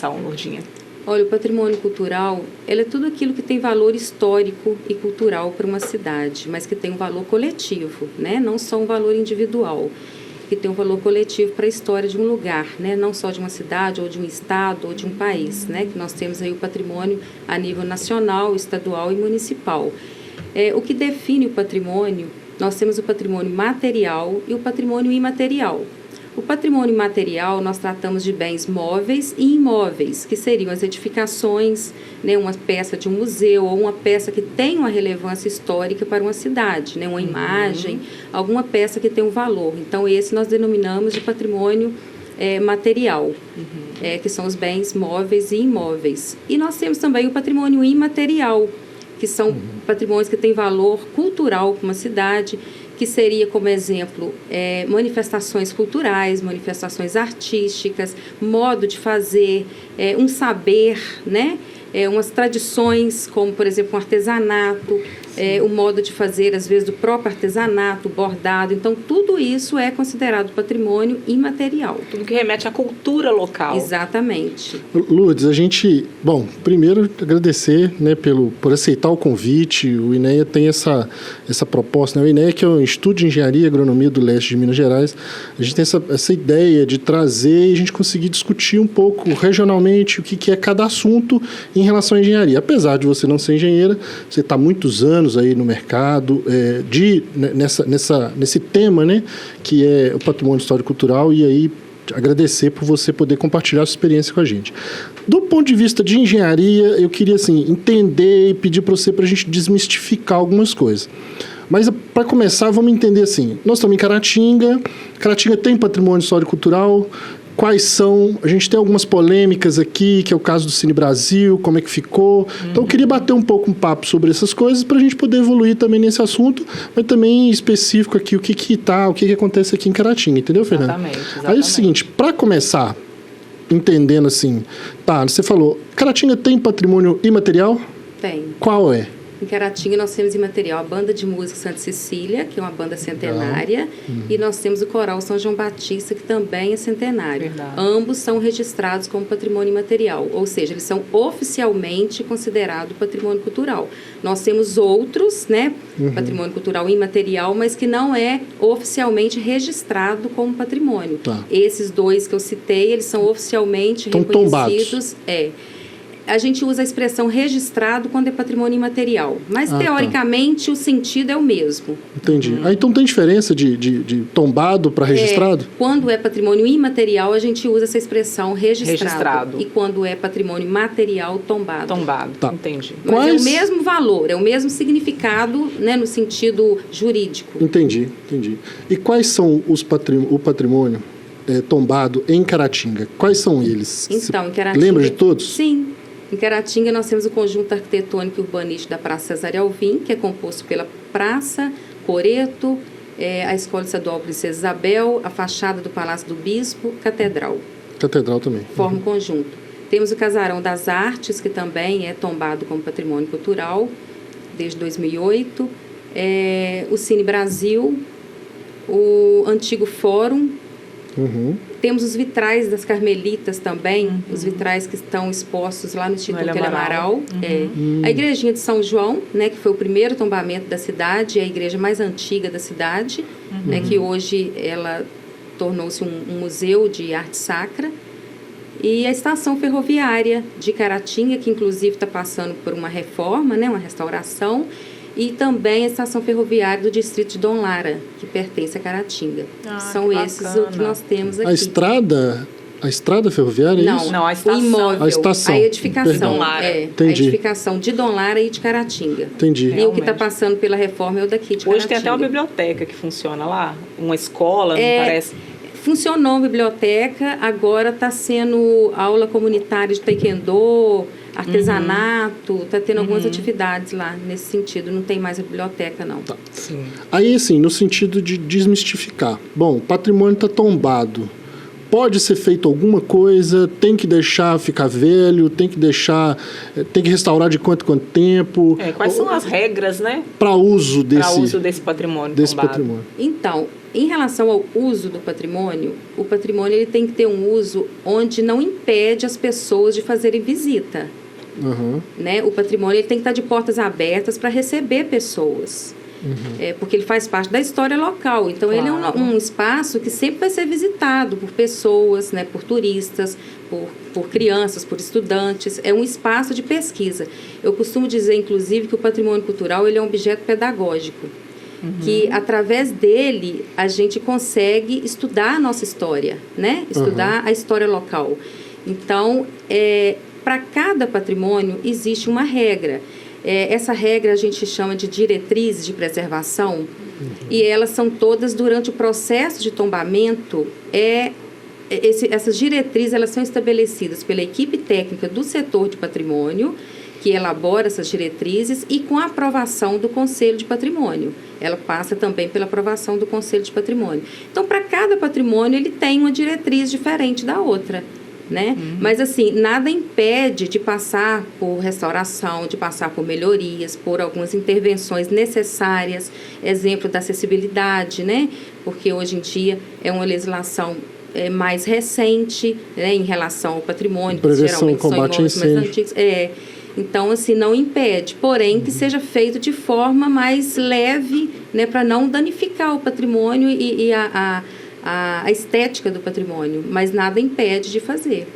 Lourdinha? Olha, o patrimônio cultural, ele é tudo aquilo que tem valor histórico e cultural para uma cidade, mas que tem um valor coletivo, né? Não só um valor individual, que tem um valor coletivo para a história de um lugar, né? Não só de uma cidade, ou de um estado, ou de um país, né? Que nós temos aí o patrimônio a nível nacional, estadual e municipal. O que define o patrimônio, nós temos o patrimônio material e o patrimônio imaterial. O patrimônio material, nós tratamos de bens móveis e imóveis, que seriam as edificações, né, uma peça de um museu ou uma peça que tem uma relevância histórica para uma cidade, né, uma imagem, alguma peça que tem um valor. Então, esse nós denominamos de patrimônio material, que são os bens móveis e imóveis. E nós temos também o patrimônio imaterial, que são patrimônios que têm valor cultural para uma cidade, que seria, como exemplo, manifestações culturais, manifestações artísticas, modo de fazer, um saber, né? Umas tradições, como, por exemplo, um artesanato, o modo de fazer, às vezes, do próprio artesanato, bordado. Então, tudo isso é considerado patrimônio imaterial. Tudo que remete à cultura local. Exatamente. Lourdes, a gente... Bom, primeiro, agradecer, né, por aceitar o convite. O INEA tem essa proposta, né? O INEA, que é o Instituto de Engenharia e Agronomia do Leste de Minas Gerais, a gente tem essa ideia de trazer e a gente conseguir discutir um pouco regionalmente o que é cada assunto em relação à engenharia. Apesar de você não ser engenheira, você está há muitos anos aí no mercado nesse tema, né, que é o patrimônio histórico-cultural, e aí agradecer por você poder compartilhar a sua experiência com a gente. Do ponto de vista de engenharia, eu queria assim, entender e pedir para você para a gente desmistificar algumas coisas. Mas, para começar, vamos entender assim, nós estamos em Caratinga tem patrimônio histórico-cultural. Quais são? A gente tem algumas polêmicas aqui, que é o caso do Cine Brasil, como é que ficou. Então, eu queria bater um papo sobre essas coisas para a gente poder evoluir também nesse assunto, mas também em específico aqui o que acontece aqui em Caratinga, entendeu, Fernanda? Exatamente. Aí é o seguinte, para começar, entendendo assim, você falou, Caratinga tem patrimônio imaterial? Tem. Qual é? Em Caratinga nós temos imaterial a Banda de Música Santa Cecília, que é uma banda centenária, e nós temos o Coral São João Batista, que também é centenário. Verdade. Ambos são registrados como patrimônio imaterial, ou seja, eles são oficialmente considerados patrimônio cultural. Nós temos outros, né, patrimônio cultural imaterial, mas que não é oficialmente registrado como patrimônio. Tá. Esses dois que eu citei, eles são oficialmente reconhecidos. A gente usa a expressão registrado quando é patrimônio imaterial. Mas, teoricamente, o sentido é o mesmo. Entendi. Então, tem diferença de tombado para registrado? Quando é patrimônio imaterial, a gente usa essa expressão registrado. E quando é patrimônio material, tombado. Tá. Entendi. Mas é o mesmo valor, é o mesmo significado, né, no sentido jurídico. Entendi. E quais são o patrimônio tombado em Caratinga? Quais são eles? Então, em Caratinga... Lembra de todos? Sim. Em Caratinga, nós temos o conjunto arquitetônico e urbanístico da Praça Cesário Alvim, que é composto pela Praça, Coreto, a Escola Estadual Princesa Isabel, a fachada do Palácio do Bispo, Catedral. Catedral também. Forma um conjunto. Temos o Casarão das Artes, que também é tombado como patrimônio cultural, desde 2008. O Cine Brasil, o antigo Fórum. Temos os vitrais das Carmelitas também, os vitrais que estão expostos lá no Instituto Hélio Amaral. A Igrejinha de São João, né, que foi o primeiro tombamento da cidade, é a igreja mais antiga da cidade, né, que hoje ela tornou-se um museu de arte sacra. E a estação ferroviária de Caratinga, que inclusive está passando por uma reforma, né, uma restauração. E também a estação ferroviária do distrito de Dom Lara, que pertence a Caratinga. São esses o que nós temos aqui. A estrada ferroviária, é isso? Não, a estação. O imóvel, a estação. A edificação. Dom Lara. A edificação de Dom Lara e de Caratinga. Entendi. E o que está passando pela reforma é o daqui de Caratinga. Hoje tem até uma biblioteca que funciona lá, uma escola, não parece? Funcionou uma biblioteca, agora está sendo aula comunitária de taekwondo, artesanato, está tendo algumas atividades lá nesse sentido. Não tem mais a biblioteca, não. Tá. Sim. Aí, assim, no sentido de desmistificar. Bom, o patrimônio está tombado. pode ser feito alguma coisa, tem que deixar ficar velho, tem que restaurar de quanto tempo? Quais são as regras, né? Para uso desse patrimônio patrimônio. Então, em relação ao uso do patrimônio, o patrimônio ele tem que ter um uso onde não impede as pessoas de fazerem visita. Uhum. Né? O patrimônio ele tem que estar de portas abertas para receber pessoas. Porque ele faz parte da história local. Então, ele é um espaço que sempre vai ser visitado por pessoas, né, por turistas, por crianças, por estudantes. É um espaço de pesquisa. Eu costumo dizer, inclusive, que o patrimônio cultural ele é um objeto pedagógico. Que, através dele, a gente consegue estudar a nossa história, né? Estudar a história local. Então, para cada patrimônio, existe uma regra. Essa regra a gente chama de diretrizes de preservação e elas são todas durante o processo de tombamento. Essas diretrizes elas são estabelecidas pela equipe técnica do setor de patrimônio, que elabora essas diretrizes e com a aprovação do Conselho de Patrimônio. Ela passa também pela aprovação do Conselho de Patrimônio. Então, para cada patrimônio, ele tem uma diretriz diferente da outra. Né? Mas assim, nada impede de passar por restauração, de passar por melhorias, por algumas intervenções necessárias, exemplo da acessibilidade, né? Porque hoje em dia é uma legislação mais recente, né, em relação ao patrimônio, que geralmente são imóveis mais antigos. Então, assim, não impede, porém que seja feito de forma mais leve, né, para não danificar o patrimônio e a estética do patrimônio, mas nada impede de fazer.